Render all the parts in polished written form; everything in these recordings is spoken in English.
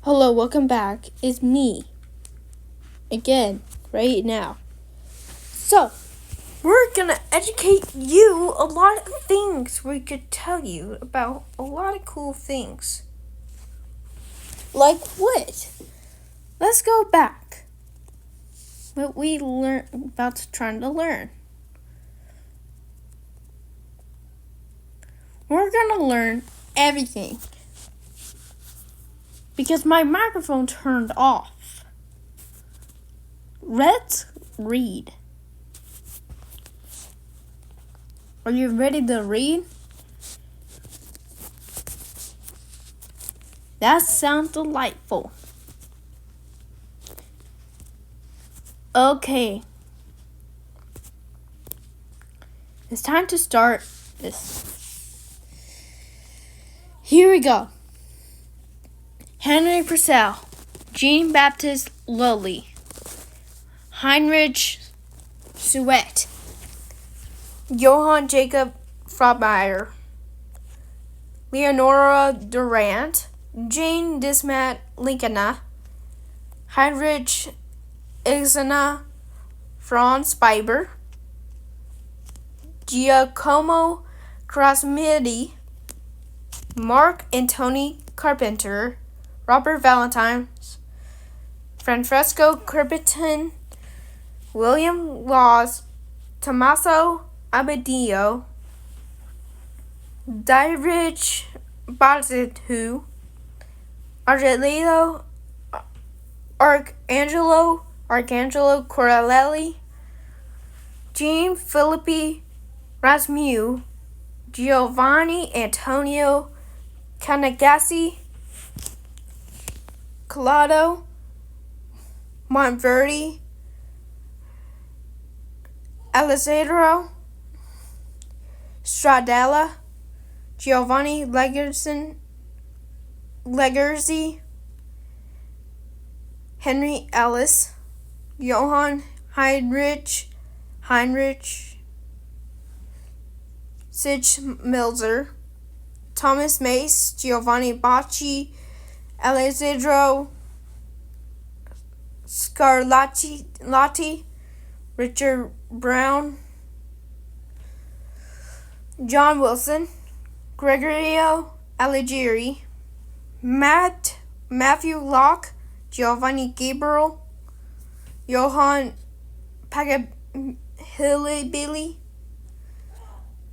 Hello, welcome back. It's me. Again, right now. So, we're gonna educate you a lot of things. We could tell you about a lot of cool things. Like what? Let's go back. What we trying to learn. We're gonna learn everything. Because my microphone turned off. Let's read. Are you ready to read? That sounds delightful. Okay. It's time to start this. Here we go. Henry Purcell, Jean-Baptiste Lully, Heinrich Schubert, Johann Jacob Frobisher, Leonora Durant, Jane Dismat Linkena, Heinrich Ixena, Franz Biber, Giacomo Crasmidi, Mark Antony Carpenter, Robert Valentines, Francesco Crispin, William Laws, Tommaso Abbadillo, Dietrich Bazzitou, Argelino Arcangelo Corelli, Jean Philippi Rasmu, Giovanni Antonio Canagassi, Collado Monteverdi, Alessandro Stradella, Giovanni Leggerzi, Henry Ellis, Johann Heinrich Sich Milzer, Thomas Mace, Giovanni Bacci, Alessandro Scarlatti, Richard Brown, John Wilson, Gregorio Allegri, Matthew Locke, Giovanni Gabriel, Johann Pagabili,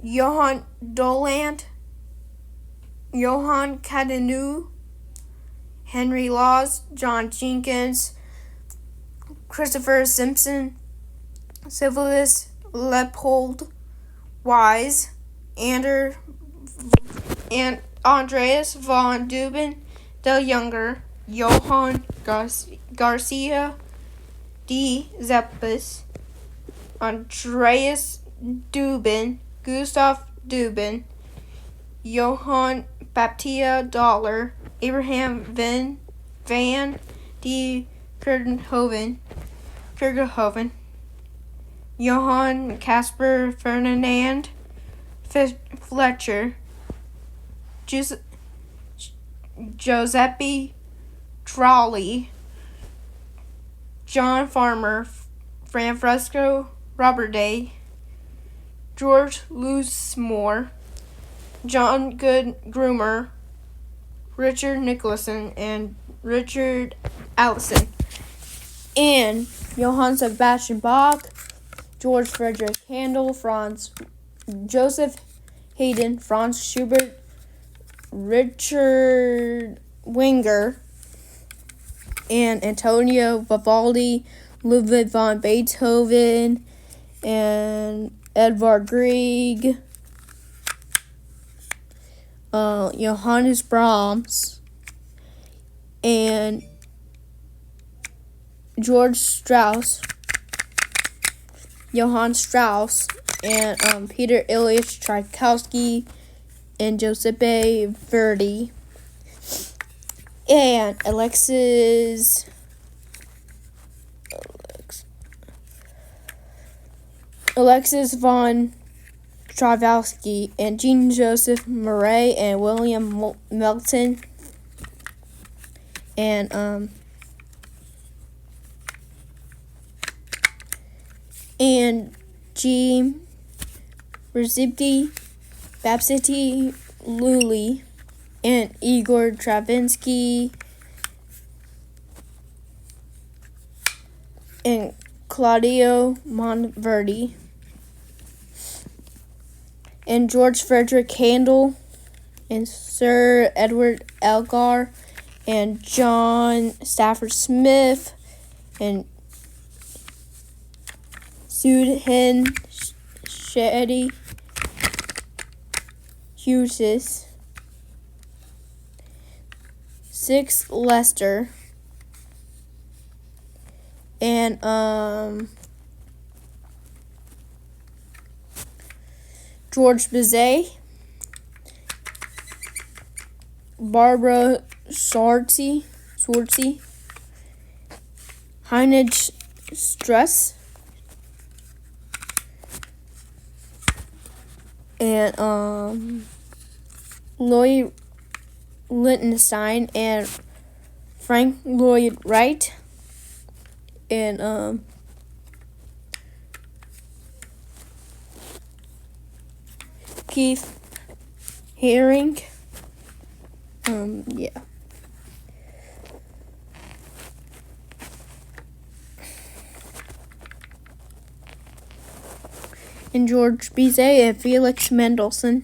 Johann Doland, Johann Cadenu, Henry Laws, John Jenkins, Christopher Simpson, Sylvius Leopold Wise, and Andreas von Dubin the Younger, Johann Garcia de Zeppes, Andreas Dubin, Gustav Dubin, Johann Baptista Dollar, Abraham van de Kerkhoven, Johann Caspar Ferdinand Fletcher, Giuseppe Trolley, John Farmer, Francesco Robert Day, George Loosemore, John Good Groomer, Richard Nicholson, and Richard Allison, and Johann Sebastian Bach, George Frederick Handel, Franz Joseph Haydn, Franz Schubert, Richard Wagner, and Antonio Vivaldi, Ludwig van Beethoven, and Edvard Grieg, Johannes Brahms, and George Strauss, Johann Strauss, and Peter Ilyich Tchaikovsky, and Giuseppe Verdi, and Alexis von Stravinsky, and Jean-Joseph Marais, and William Melton, and G. Rzepki, Babsity Lully, and Igor Stravinsky, and Claudio Monteverdi, and George Frederick Handel, and Sir Edward Elgar, and John Stafford Smith, and Sudhin Shetty Hughes, 6 Lester, and George Bizet, Barbara Schwartzy, Heinrich Strauss, and Lloyd Lichtenstein, and Frank Lloyd Wright, and Keith Haring. Yeah. And George Bizet and Felix Mendelssohn.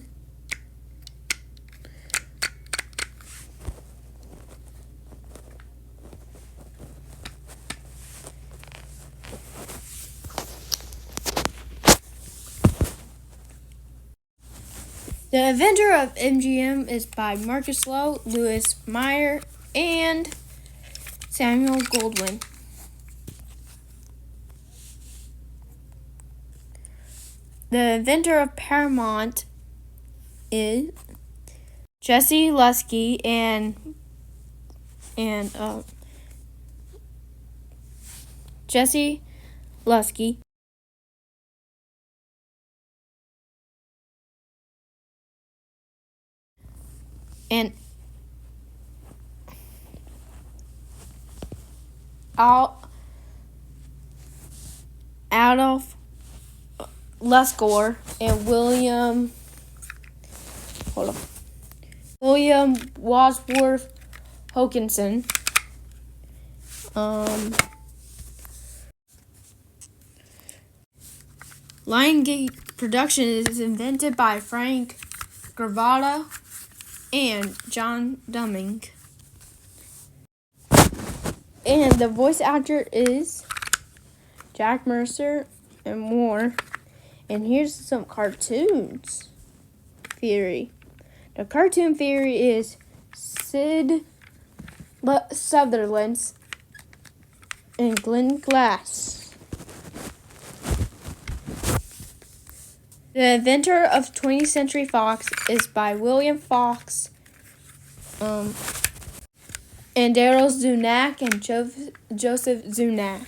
The inventor of MGM is by Marcus Lowe, Louis Meyer, and Samuel Goldwyn. The inventor of Paramount is Jesse Lusky and Jesse Lusky. And Adolf Luscore and William Wadsworth Hokinson. Lionsgate production is invented by Frank Gravata and John Dumming. And the voice actor is Jack Mercer and more. And here's some cartoons theory. The cartoon theory is Sid Sutherland and Glenn Glass. The inventor of 20th Century Fox is by William Fox, and Daryl Zunak and Joseph Zunak.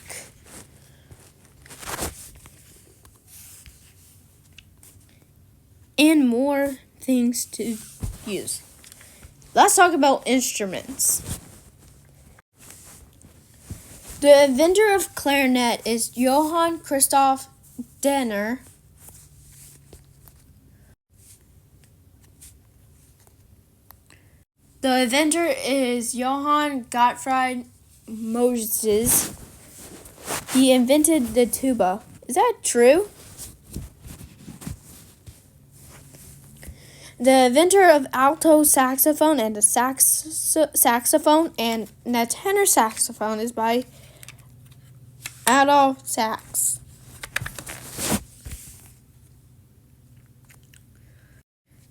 And more things to use. Let's talk about instruments. The inventor of clarinet is Johann Christoph Denner. The inventor is Johann Gottfried Moses. He invented the tuba. Is that true? The inventor of alto saxophone and the saxophone and the tenor saxophone is by Adolph Sax.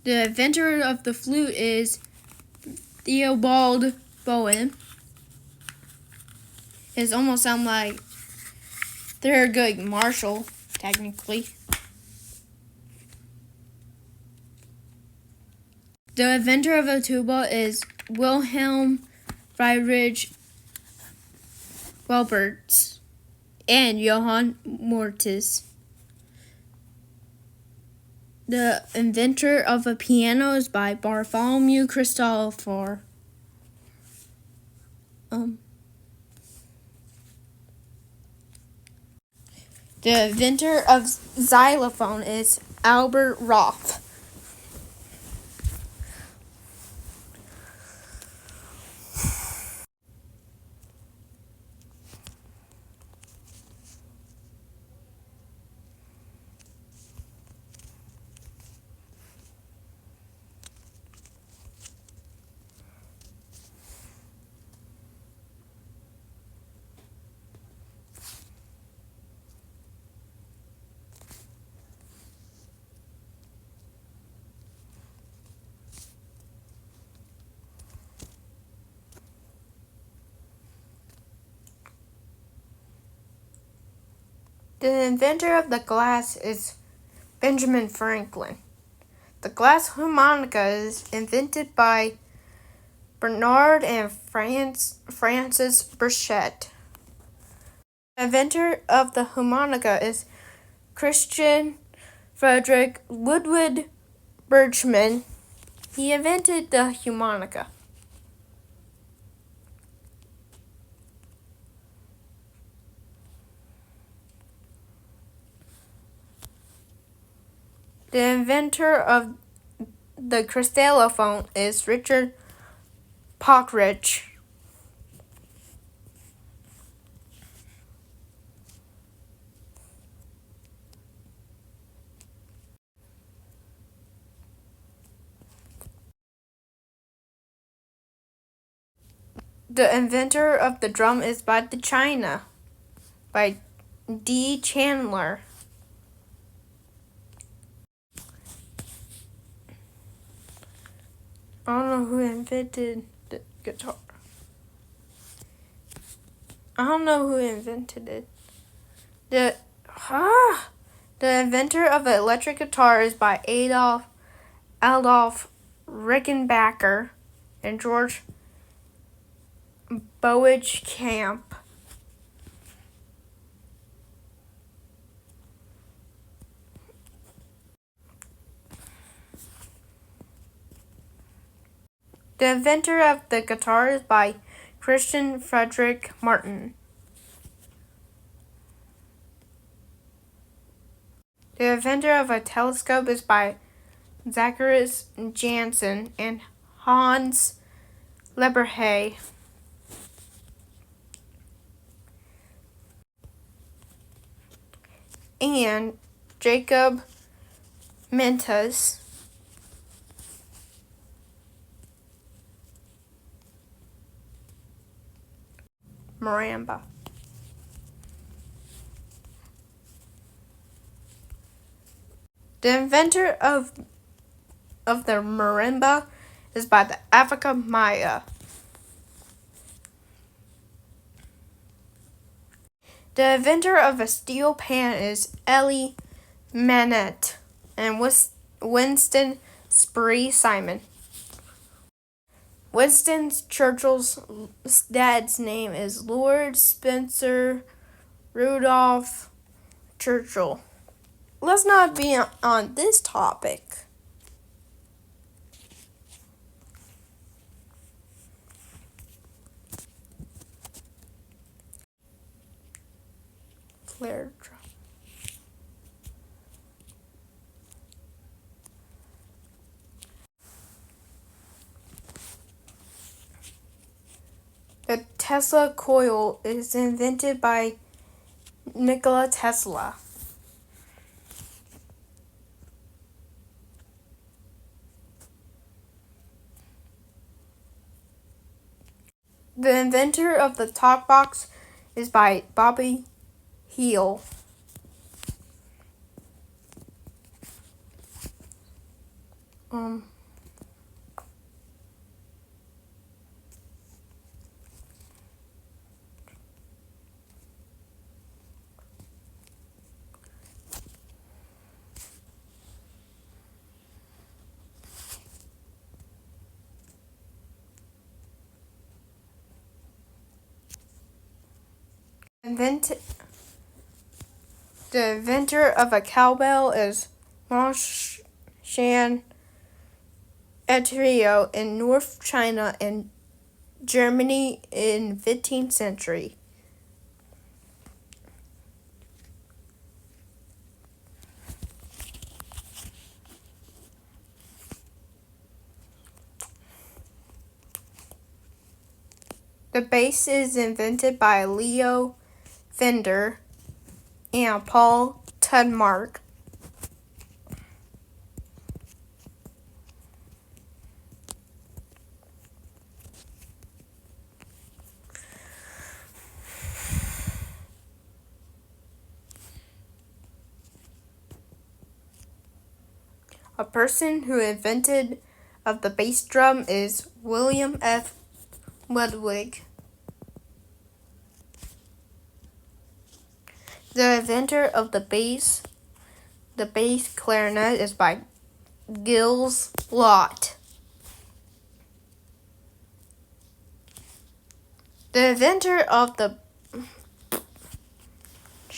The inventor of the flute is Theobald Bowen. It almost sounds like Thurgood Marshall, technically. The inventor of the tuba is Wilhelm Friedrich Welpertz and Johann Mortis. The inventor of a piano is by Bartholomew Christopher. The inventor of xylophone is Albert Roth. The inventor of the glass is Benjamin Franklin. The glass harmonica is invented by Bernard and Francis Burchett. The inventor of the harmonica is Christian Frederick Ludwig Birchman. He invented the harmonica. The inventor of the crystallophone is Richard Partridge. The inventor of the drum is by the China, by D. Chandler. I don't know who invented the guitar. I don't know who invented it. The inventor of the electric guitar is by Adolf Rickenbacker and George Boich-Camp. The inventor of the guitar is by Christian Frederick Martin. The inventor of a telescope is by Zacharias Janssen and Hans Lederer. And Jacob Mentas. Marimba. The inventor of the marimba is by the Africa Maya. The inventor of a steel pan is Elie Manet and Winston Spree Simon. Winston Churchill's dad's name is Lord Spencer Rudolph Churchill. Let's not be on this topic. Flare drum. The Tesla coil is invented by Nikola Tesla. The inventor of the talk box is by Bobby Heal. The inventor of a cowbell is Mongshan Etrio in North China and Germany in 15th century. The bass is invented by Leo Fender and Paul Tudmark. A person who invented of the bass drum is William F. Ludwig. The inventor of the bass clarinet is by Gilles Lott. The inventor of the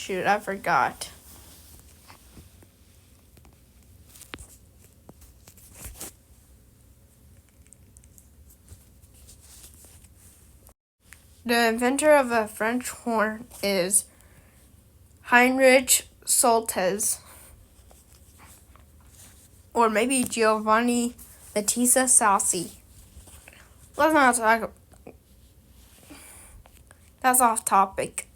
I forgot. The inventor of a French horn is Heinrich Schultes, or maybe Giovanni Battista Sassi. Let's not talk. That's off topic.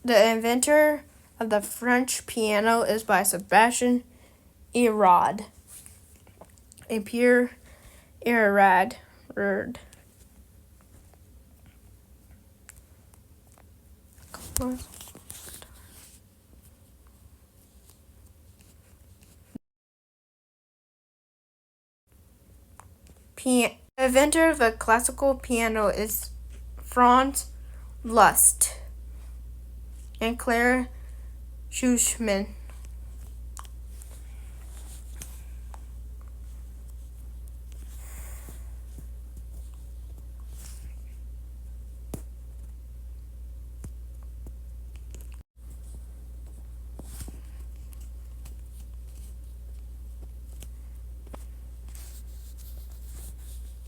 The inventor of the French piano is by Sebastian Erard. A pure Erard. The inventor of the classical piano is Franz Liszt and Claire Schumann.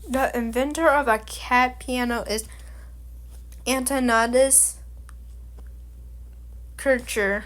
The inventor of a cat piano is Antoninus Kircher.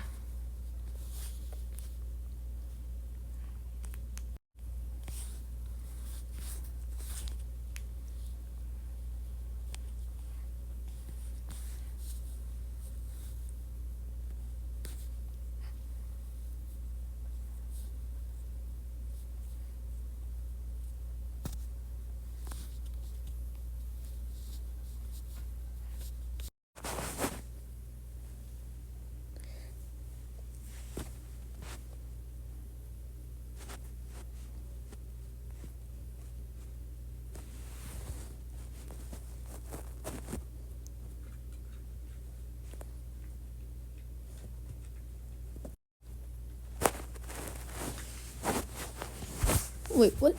Wait, what?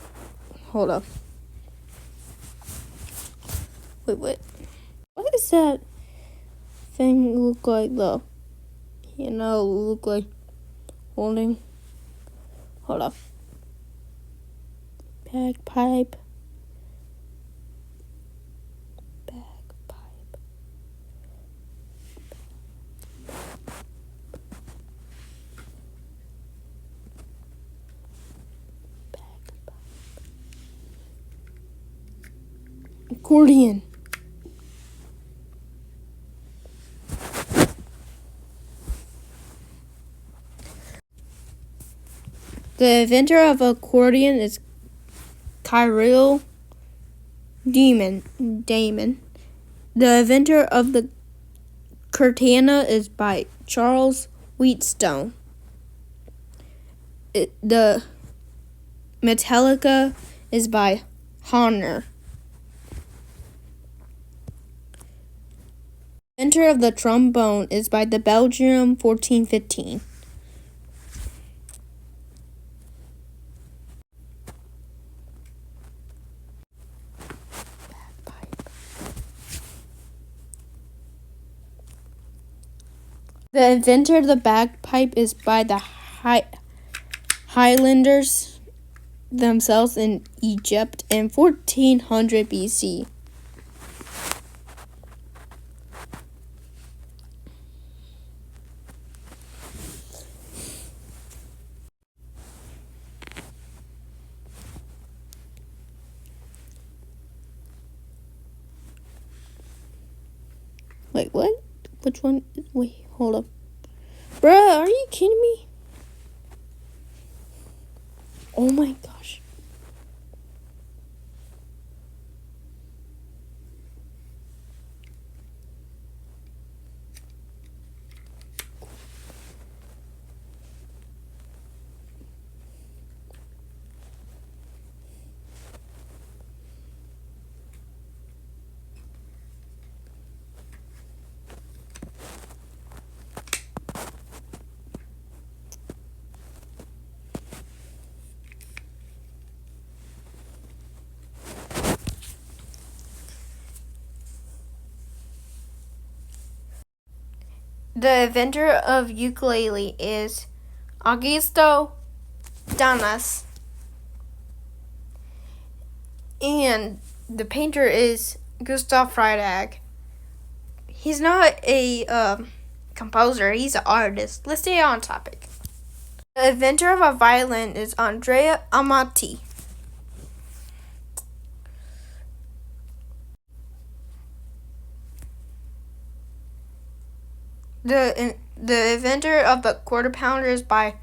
Hold up. Wait, what? What does that thing look like, though? Look like holding. Hold up. Bagpipe. Accordion. The inventor of accordion is Cyril Damon. The inventor of the curtana is by Charles Wheatstone. The Metallica is by Honor. The inventor of the trombone is by the Belgium 1415. The inventor of the bagpipe is by the Highlanders themselves in Egypt in 1400 BC. Wait, what? Which one? Wait, hold up. Bruh, are you kidding me? Oh my gosh. The inventor of ukulele is Augusto Danas. And the painter is Gustav Freytag. He's not a composer, he's an artist. Let's stay on topic. The inventor of a violin is Andrea Amati. The inventor of the quarter pounder is by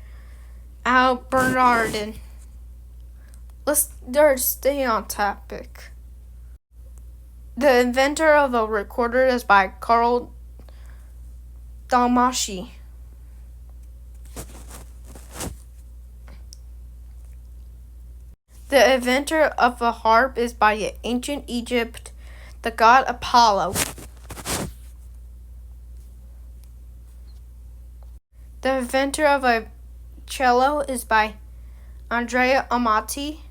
Al Bernardin. Let's stay on topic. The inventor of a recorder is by Carl Dalmashi. The inventor of a harp is by ancient Egypt, the god Apollo. The inventor of a cello is by Andrea Amati.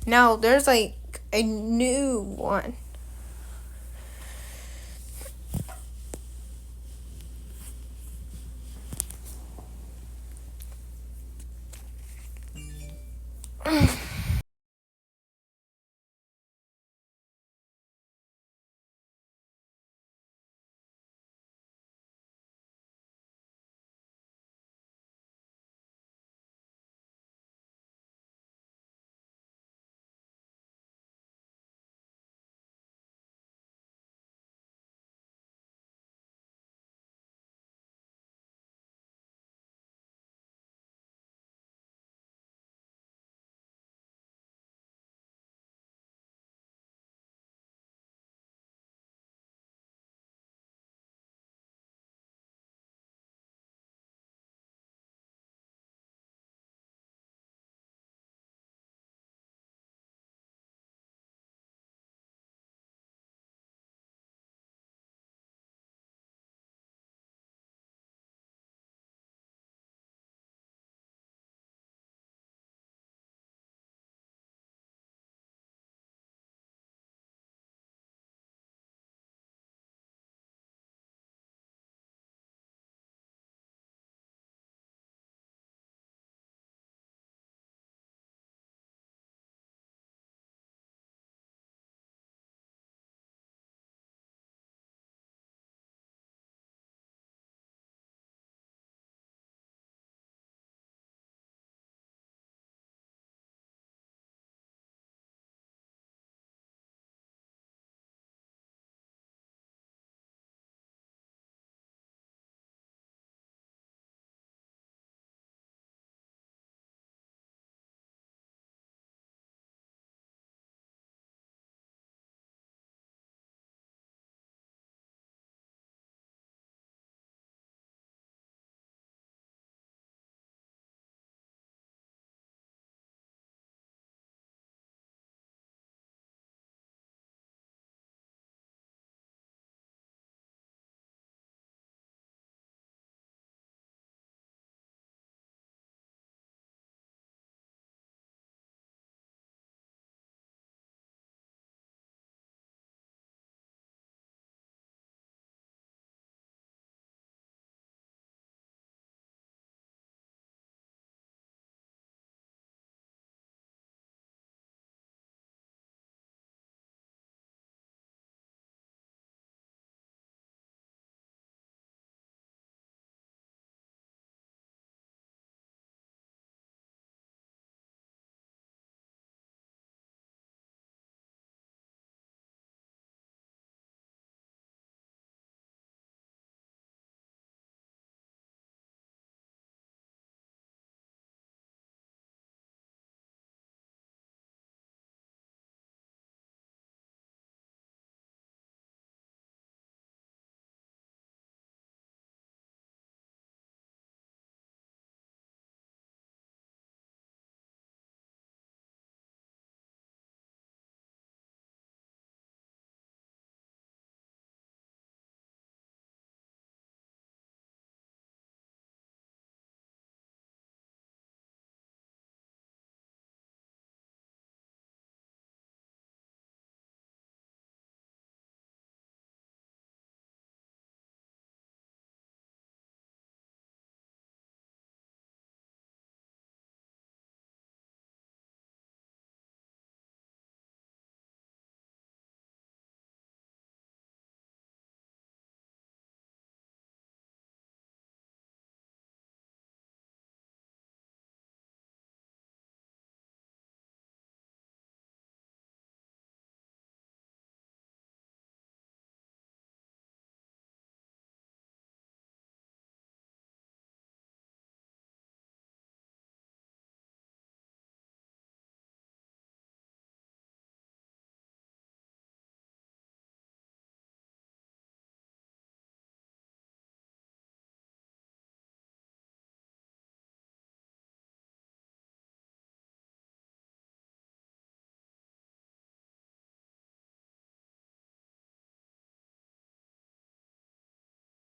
No, there's like a new one.